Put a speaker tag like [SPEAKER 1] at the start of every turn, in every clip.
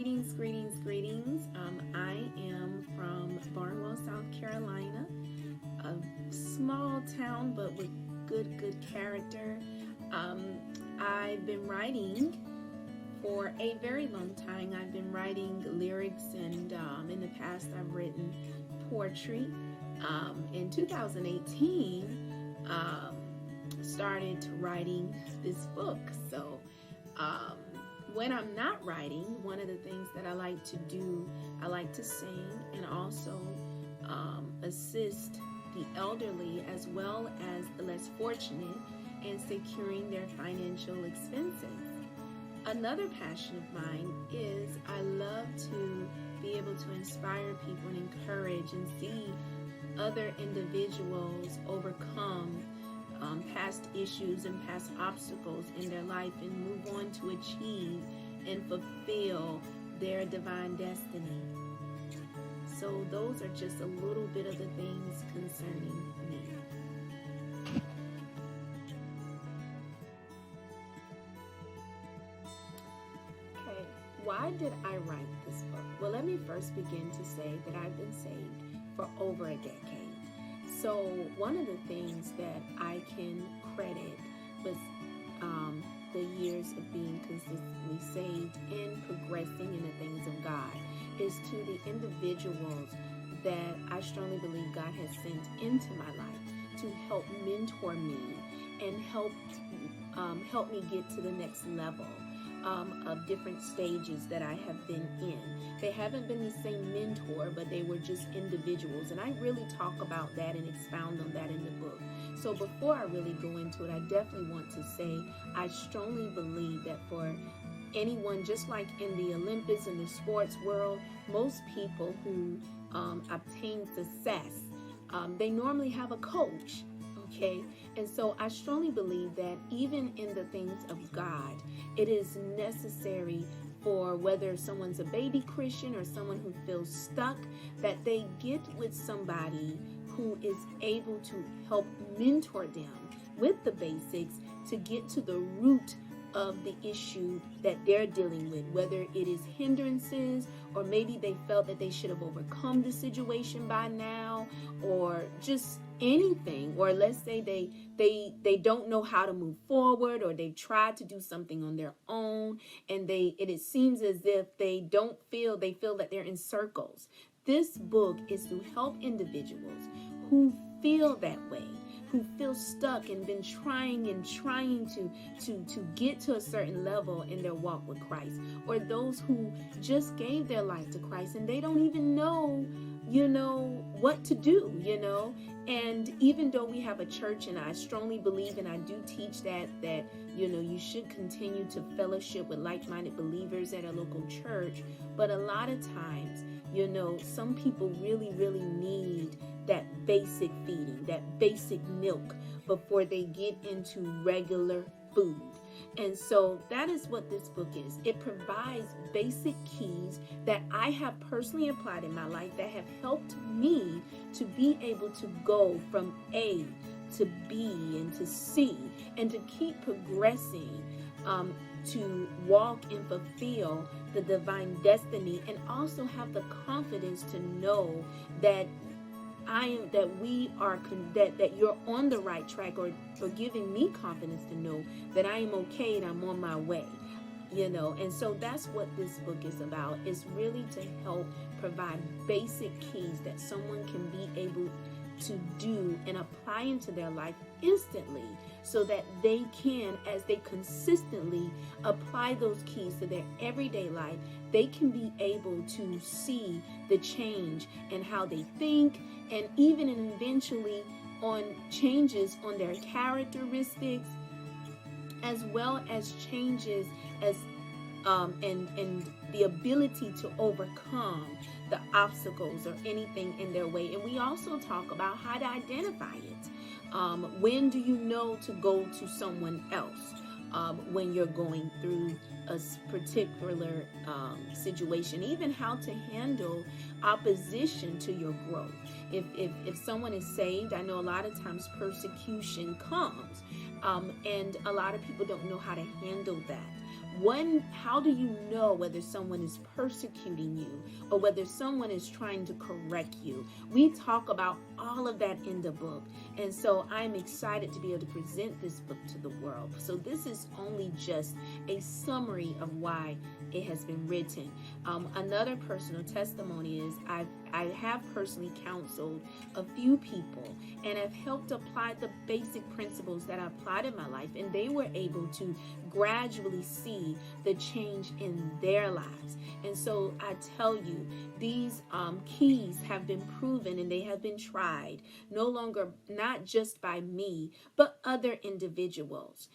[SPEAKER 1] Greetings. I am from Barnwell, South Carolina, a small town but with good character. I've been writing for a very long time. I've been writing lyrics, and in the past I've written poetry. In 2018, started writing this book. So when I'm not writing, one of the things that I like to do, I like to sing and also assist the elderly as well as the less fortunate in securing their financial expenses. Another passion of mine is I love to be able to inspire people and encourage and see other individuals overcome past issues and past obstacles in their life and move on to achieve and fulfill their divine destiny. So those are just a little bit of the things concerning me. Okay, why did I write this book? Well, let me first begin to say that I've been saved for over a decade. So one of the things that I can credit was the years of being consistently saved and progressing in the things of God is to the individuals that I strongly believe God has sent into my life to help mentor me and help me get to the next level of different stages that I have been in. They haven't been the same mentor, but they were just individuals. And I really talk about that and expound on that in the book. So before I really go into it, I definitely want to say I strongly believe that for anyone, just like in the Olympics and the sports world, most people who obtain success, they normally have a coach. Okay, and so I strongly believe that even in the things of God, it is necessary for whether someone's a baby Christian or someone who feels stuck, that they get with somebody who is able to help mentor them with the basics to get to the root of the issue that they're dealing with, whether it is hindrances or maybe they felt that they should have overcome the situation by now, or just anything, or let's say they don't know how to move forward, or they've tried to do something on their own and it seems as if they feel that they're in circles. This book is to help individuals who feel that way, who feel stuck and been trying to get to a certain level in their walk with Christ, or those who just gave their life to Christ and they don't even know, what to do, And even though we have a church, and I strongly believe and I do teach that you should continue to fellowship with like-minded believers at a local church, but a lot of times, some people really need that basic feeding, that basic milk before they get into regular food. And so that is what this book is. It provides basic keys that I have personally applied in my life that have helped me to be able to go from A to B and to C and to keep progressing to walk and fulfill the divine destiny, and also have the confidence to know that that you're on the right track, or giving me confidence to know that I am okay and I'm on my way, and so that's what this book is about. It's really to help provide basic keys that someone can be able to do and apply into their life instantly, so that they can, as they consistently apply those keys to their everyday life, they can be able to see the change in how they think, and even and eventually on changes on their characteristics, as well as changes as and the ability to overcome the obstacles or anything in their way. And we also talk about how to identify it. When do you know to go to someone else when you're going through a particular situation? Even how to handle opposition to your growth. If someone is saved, I know a lot of times persecution comes, and a lot of people don't know how to handle that. how do you know whether someone is persecuting you or whether someone is trying to correct you? We talk about all of that in the book. And so I'm excited to be able to present this book to the world. So this is only just a summary of why it has been written. Another personal testimony is I have personally counseled a few people and have helped apply the basic principles that I applied in my life, and they were able to gradually see the change in their lives. And so I tell you, these keys have been proven and they have been tried, no longer not just by me, but other individuals,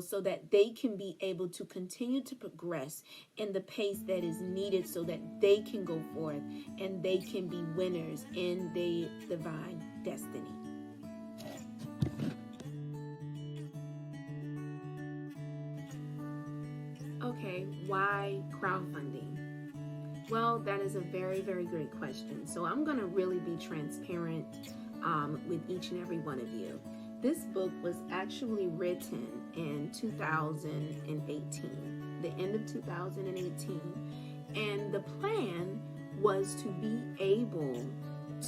[SPEAKER 1] so that they can be able to continue to progress in the pace that is needed so that they can go forth and they can be winners in their divine destiny. Okay, why crowdfunding? Well, that is a very, very great question. So I'm going to really be transparent with each and every one of you. This book was actually written in 2018, the end of 2018. And the plan was to be able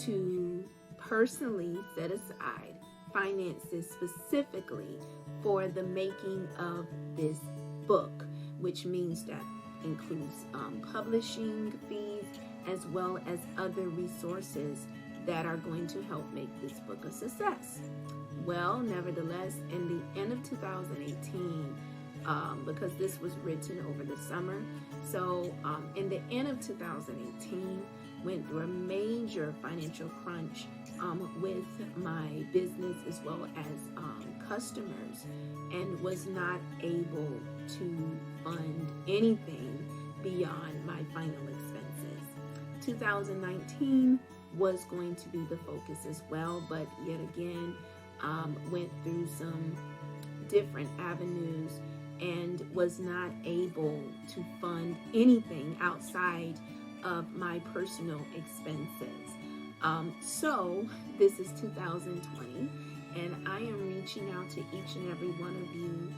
[SPEAKER 1] to personally set aside finances specifically for the making of this book, which means that includes publishing fees as well as other resources that are going to help make this book a success. Well, nevertheless, in the end of 2018, because this was written over the summer, so in the end of 2018, went through a major financial crunch with my business as well as customers, and was not able to fund anything beyond my final expenses. 2019 was going to be the focus as well, but yet again went through some different avenues and was not able to fund anything outside of my personal expenses. So this is 2020, and I am reaching out to each and every one of you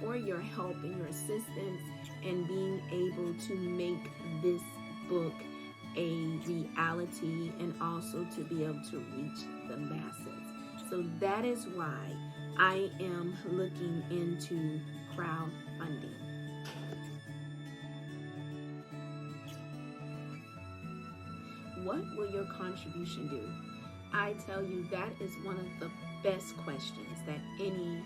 [SPEAKER 1] for your help and your assistance in being able to make this book a reality and also to be able to reach the masses. So that is why I am looking into crowdfunding. What will your contribution do? I tell you, that is one of the best questions that any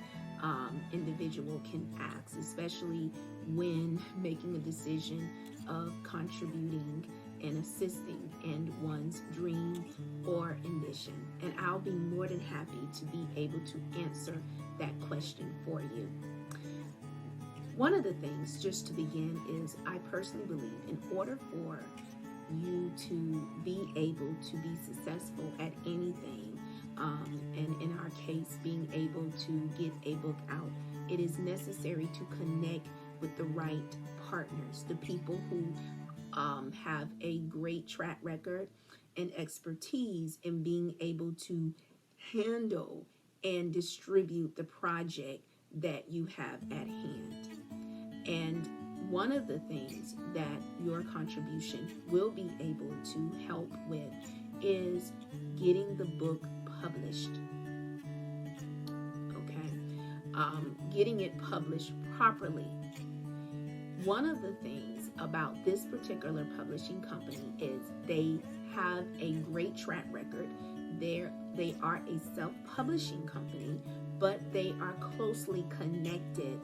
[SPEAKER 1] individual can ask, especially when making a decision of contributing and assisting in one's dream or ambition. And I'll be more than happy to be able to answer that question for you. One of the things, just to begin, is I personally believe in order for you to be able to be successful at anything, and in our case, being able to get a book out, it is necessary to connect with the right partners, the people who have a great track record and expertise in being able to handle and distribute the project that you have at hand. And one of the things that your contribution will be able to help with is getting the book published. Okay, getting it published properly. One of the things about this particular publishing company is they have a great track record. They are a self-publishing company, but they are closely connected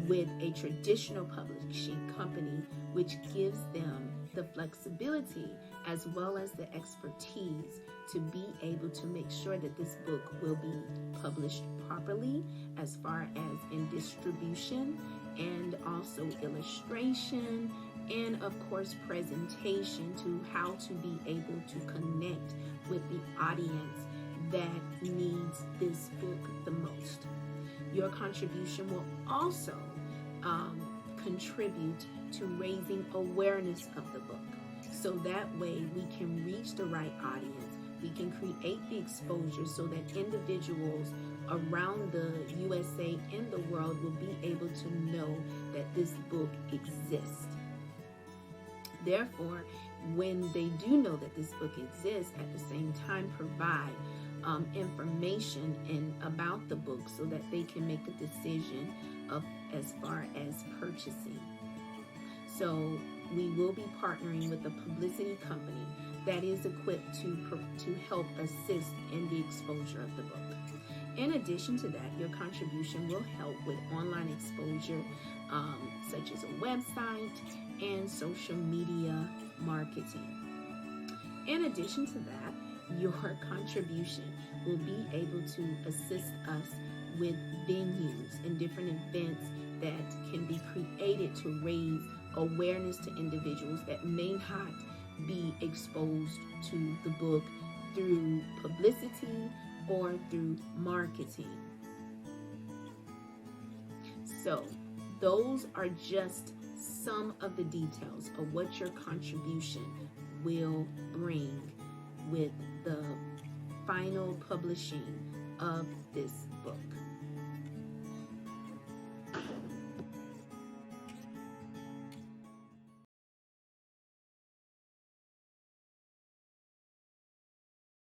[SPEAKER 1] with a traditional publishing company, which gives them the flexibility as well as the expertise to be able to make sure that this book will be published properly, as far as in distribution and also illustration, and of course presentation to how to be able to connect with the audience that needs this book the most. Your contribution will also contribute to raising awareness of the book, so that way we can reach the right audience We can create the exposure so that individuals around the USA and the world will be able to know that this book exists. Therefore, when they do know that this book exists, at the same time provide information about the book so that they can make a decision of as far as purchasing. So we will be partnering with a publicity company that is equipped to help assist in the exposure of the book. In addition to that, your contribution will help with online exposure, such as a website and social media marketing. In addition to that, your contribution will be able to assist us with venues and different events that can be created to raise awareness to individuals that may not be exposed to the book through publicity or through marketing. So those are just some of the details of what your contribution will bring with the final publishing of this book.